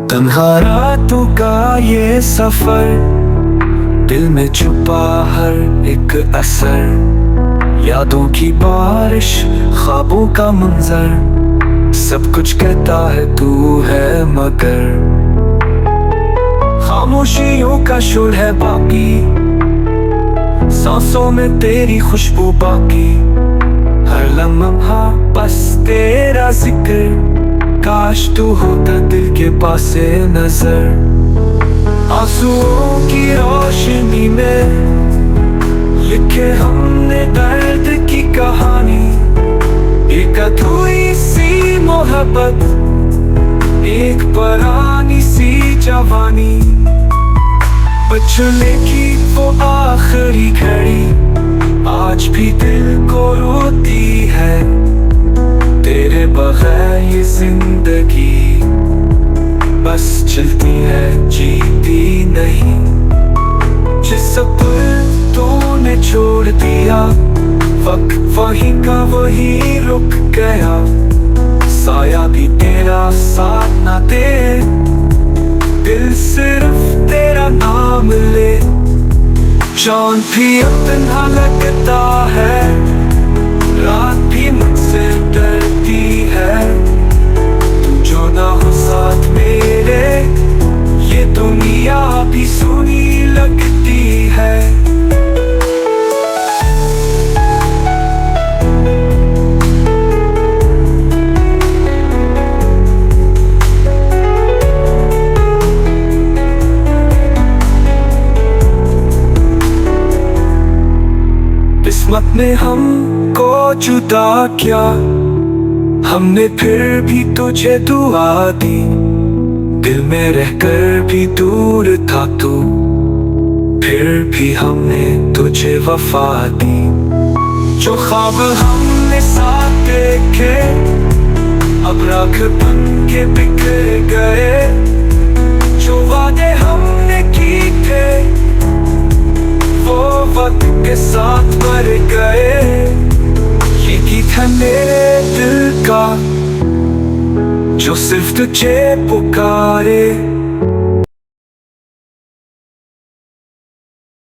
तन्हा रातों का ये सफर, दिल में छुपा हर एक असर, यादों की बारिश, ख्वाबों का मंजर, सब कुछ कहता है तू है मगर खामोशियों का शोर है बाकी, सांसों में तेरी खुशबू बाकी, हर लम्हा बस तेरा जिक्र, काश तू होता दिल के पास से नजर। आंसुओं की रोशनी में लिखे हमने दर्द की कहानी, एक अधूरी सी मोहब्बत, एक पुरानी सी जवानी, बचने की वो आखिरी घड़ी आज भी दिल को रोती है। तेरे बगैर ये जिंदगी बस चलती है जीती नहीं। जिस पल तूने छोड़ दिया, वक्त वहीं का वहीं रुक गया, साया भी तेरा साथ ना दे, दिल सिर्फ तेरा नाम ले। चांद भी अपना लगता है, रात भी मुझसे डरती है, तू जो ना हो साथ मेरे, ये दुनिया भी सुनी लगती है। किस्मत ने हमको जुदा किया, हमने फिर भी तुझे दुआ दी, दिल में रहकर भी दूर था तू, फिर भी हमने तुझे वफा दी। जो ख्वाब हमने साथ देखे अब राख बन के बिखर गए, जो वादे हमने की थे वो वक्त के साथ मर गए। ये गीत है मेरे दिल का जो सिर्फ तुझे पुकारे।